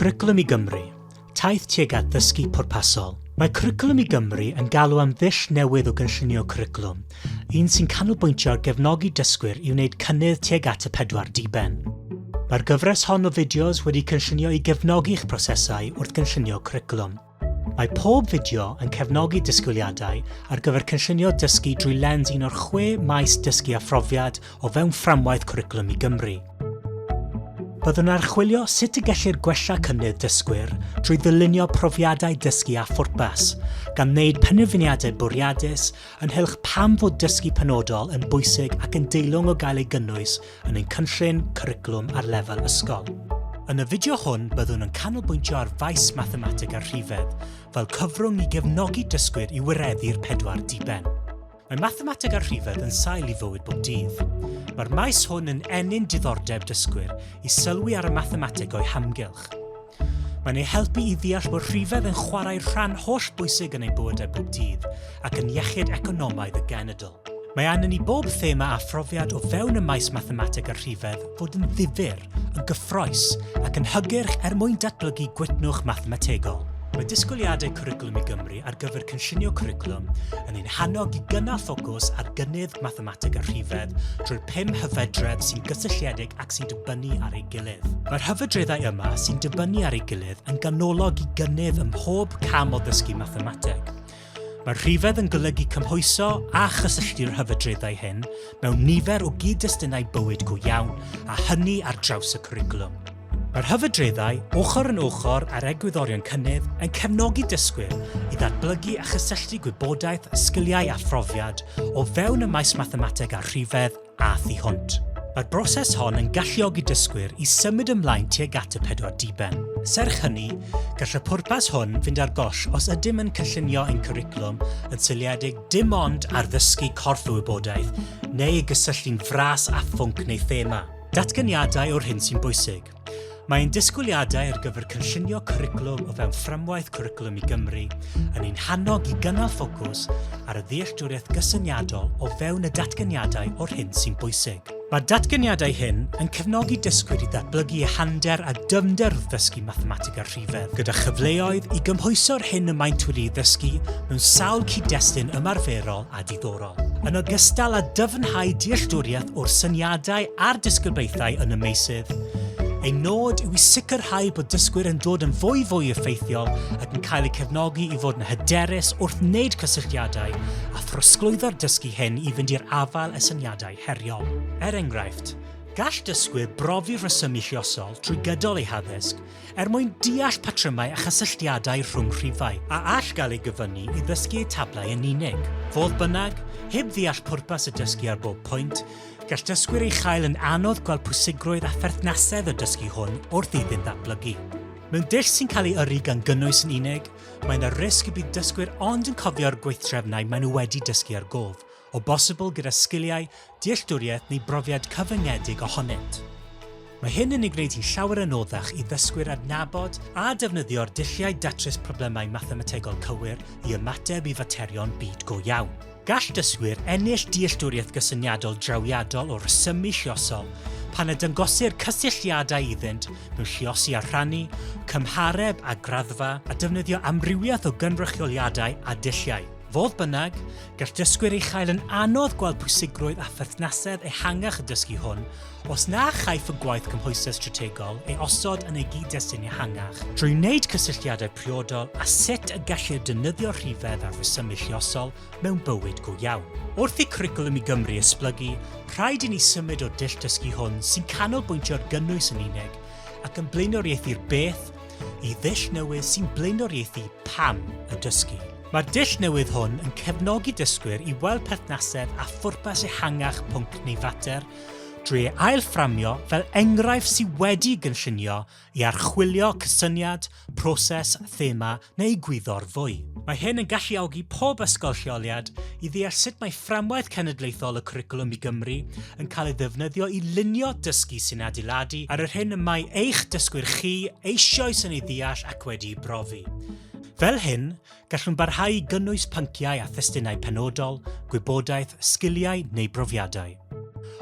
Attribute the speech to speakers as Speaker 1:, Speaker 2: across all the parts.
Speaker 1: Cwricwlwm i Gymru, taith tuag at ddysgu pwrpasol. Mae Cwricwlwm i Gymru yn galw am ddull newydd o gynllunio cwricwlwm, un sy'n canolbwyntio ar gefnogi dysgwyr i wneud cynnydd tuag at y 4 diben. Mae'r gyfres hon o fideos wedi cynllunio i gefnogi eich prosesau wrth gynllunio cwricwlwm. Mae pob fideo yn cefnogi disgwyliadau ar gyfer cynllunio dysgu drwy lens un o'r 6 maes dysgu a phrofiad o fewn fframwaith Cwricwlwm i Gymru. Byddwn archwilio sut y gellir gwella cynnydd dysgwyr drwy ddylunio profiadau dysgu a phwrpas, gan wneud penderfyniadau bwriadus ynghylch pam fod dysgu penodol yn bwysig ac yn deilwng o gael ei gynnwys yn ein cynllun cwricwlwm ar lefel ysgol. Yn y fideo hwn, byddwn yn canolbwyntio ar faes mathemateg a rhifedd, fel cyfrwng i gefnogi dysgwyr i wireddu'r 4 diben. Mae mathemateg a rhifedd yn sail i fywyd bob dydd. Mae'r maes hwn yn enyn diddordeb dysgwyr i sylwi ar y mathemateg o'i hamgylch. Mae'n ei helpu i ddeall bod rhifedd yn chwarae rhan hollbwysig yn ein bywydau bob dydd ac yn iechyd economaidd y genedl. Mae angen i bob thema a phrofiad o fewn y maes mathemateg a rhifedd fod yn ddifyr, yn gyffrous ac yn hygyrch mwyn datblygu gwydnwch mathemategol. Mae disgwyliadau Cwricwlwm i Gymru ar gyfer cynllunio cwricwlwm yn ein hannog i gynnal ffocws ar gynnydd mathemateg a rhifedd drwy'r 5 hyfedredd sy'n gysylltiedig ac sy'n dibynnu ar ei gilydd. Mae'r hyfedreddau yma sy'n dibynnu ar ei gilydd yn ganolog i gynnydd ym mhob cam o ddysgu mathemateg. Mae'r rhifedd yn golygu cymhwyso a chysylltu'r hyfedreddau hyn mewn nifer o gyd-destunau bywyd go iawn a hynny ar draws y cwricwlwm. Mae'r hyfedreddau, ochr yn ochr ar egwyddorion cynnydd, yn cefnogi dysgwyr i ddatblygu a chysylltu gwybodaeth, sgiliau a phrofiad o fewn y maes mathemateg a rhifedd a thu hwnt. Mae'r broses hon yn galluogi dysgwyr i symud ymlaen tuag at y 4 diben. Serch hynny, gall y pwrpas hwn fynd ar goll os ydym yn cynllunio ein cwricwlwm yn seiliedig dim ond ar ddysgu corff y wybodaeth neu ei gysylltu'n fras a phwnc neu thema. Datganiadau o'r hyn sy'n bwysig. Mae'n disgwyliadau ar gyfer cynllunio cwricwlwm o fewn fframwaith Cwricwlwm i Gymru yn ein hannog i gynnal ffocws ar y ddealltwriaeth gysyniadol o fewn y datganiadau o'r hyn sy'n bwysig. Mae'r datganiadau hyn yn cefnogi dysgwyr i ddatblygu ehander a dyfnder wrth ddysgu mathemateg a rhifedd, gyda chyfleoedd i gymhwyso'r hyn y maent wedi ddysgu mewn sawl cyd-destun ymarferol a diddorol. Yn ogystal â dyfnhau dealltwriaeth o'r syniadau a'r disgyblaethau yn y meysydd, ein nod yw i sicrhau bod dysgwyr yn dod yn fwy effeithiol ac yn cael eu cefnogi i fod yn hyderus wrth wneud cysylltiadau a throsglwyddo'r dysgu hyn i fynd i'r afal y syniadau heriol. Enghraifft, gall dysgwyr brofi rhesymu lluosol trwy gydol eu haddysg mwyn deall patrymau a chysylltiadau rhwng rhifau a all gael ei gyfynnu i ddysgu eu tablau yn unig. Fodd bynnag, heb ddeall pwrpas y dysgu ar bob pwynt, gall dysgwyr ei chael yn anodd gweld pwysigrwydd a pherthnasedd y dysgu hwn wrth iddynt ddatblygu. Mewn dull sy'n cael ei yrru gan gynnwys yn unig, mae yna risg y bydd dysgwyr ond yn cofio'r gweithdrefnau maen nhw wedi dysgu ar gof, o bosibl gyda sgiliau, dealltwriaeth neu brofiad cyfyngedig ohonynt. Mae hyn yn ei gwneud hi'n llawer anoddach i ddysgwyr adnabod a defnyddio'r dulliau datrys problemau mathemategol cywir i ymateb i faterion byd go iawn. Gall dysgwyr ennill dealltwriaeth gysyniadol drawiadol o resymu lluosol pan y dangosir cysylltiadau iddynt mewn lluosi a rhannu, cymhareb a graddfa a defnyddio amrywiaeth o gynrychioliadau a dulliau. Fodd bynnag, gall dysgwyr ei chael yn anodd gweld pwysigrwydd a pherthnasedd ehangach y dysgu hwn os na chaiff y gwaith cymhwyso strategol ei osod yn ei gyd-destun ehangach drwy wneud cysylltiadau priodol a sut y gellir defnyddio rhifedd a resymu lluosol mewn bywyd go iawn. Wrth i Cwricwlwm i Gymru esblygu, rhaid i ni symud o dull dysgu hwn sy'n canolbwyntio'r gynnwys yn unig ac yn blaenoriaethu'r beth i ddull newydd sy'n blaenoriaethu pam y dysgu. Mae'r dull newydd hwn yn cefnogi dysgwyr i weld perthnasedd a phwrpas ehangach pwnc neu fater drwy ei ailfframio fel enghraifft sydd wedi gynllunio i archwilio cysyniad, proses, thema neu gwyddo'r fwy. Mae hyn yn galluogi pob ysgol lleoliad i ddeall sut mae fframwaith cenedlaethol y Cwricwlwm i Gymru yn cael ei ddefnyddio i lunio dysgu sy'n adeiladu ar yr hyn y mae eich dysgwyr chi eisoes yn ei ddeall ac wedi brofi. Fel hyn, gallwn barhau i gynnwys pynciau a thestunau penodol, gwybodaeth, sgiliau neu brofiadau.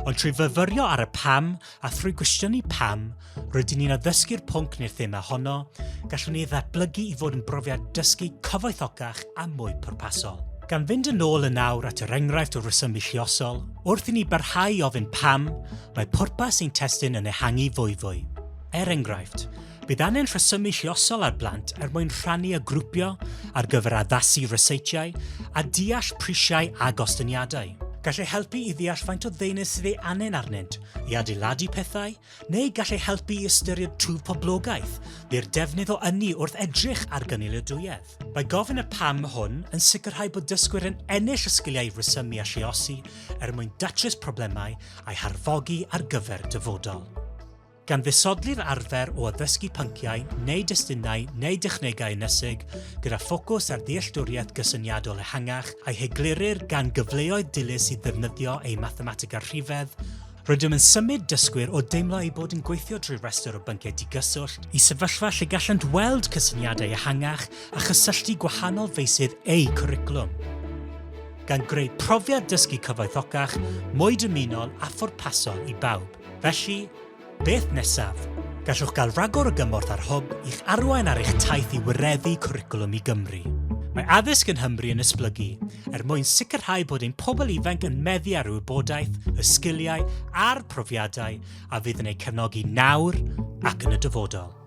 Speaker 1: Ond trwy fyfyrio ar y pam a thrwy gwestiynu pam, rydyn ni'n addysgu'r pwnc neu'r thema honno, gallwn ni ddatblygu i fod yn brofiad dysgu cyfoethocach a mwy pwrpasol. Gan fynd yn ôl y nawr at yr enghraifft o resymu lluosol, wrth i ni barhau i ofyn pam, mae pwrpas ein testun yn ehangu fwy. Enghraifft, bydd angen rhesymu lluosol ar blant mwyn rhannu a grwpio ar gyfer addasu reseitiau a deall prisiau a gostyniadau. Gallai helpu i ddeall faint o ddeunydd sydd ei anen arnynt i adeiladu pethau, neu gallai helpu i ystyried trwy poblogaeth neu'r defnydd o ynni wrth edrych ar gynaliadwyedd. Mae gofyn y pam hwn yn sicrhau bod dysgwyr yn ennill y sgiliau resymu a lluosi mwyn datrys problemau a'i harfogi ar gyfer dyfodol. Gan ddisodli'r arfer o addysgu pynciau neu destunau neu dechnegau ynysig gyda ffocws ar ddealltwriaeth gysyniadol ehangach a'i heglurir gan gyfleoedd dilys i ddefnyddio ei mathematig rhifedd, rydym yn symud dysgwyr o deimlo ei bod yn gweithio drwy restr o bynciau digyswllt i sefyllfa lle gallant weld cysyniadau ehangach a chysylltu gwahanol feysydd eu cwricwlwm. Gan greu profiad dysgu cyfoethocach, mwy dymunol a phwrpasol i bawb. Felly, beth nesaf? Gallwch gael ragor o gymorth ar hwb i'ch arwain ar eich taith i wireddu cwricwlwm i Gymru. Mae addysg yn Hymru yn esblygu mwyn sicrhau bod ein pobl ifanc yn meddu ar y wybodaeth, y sgiliau a'r profiadau a fydd yn eu cefnogi nawr ac yn y dyfodol.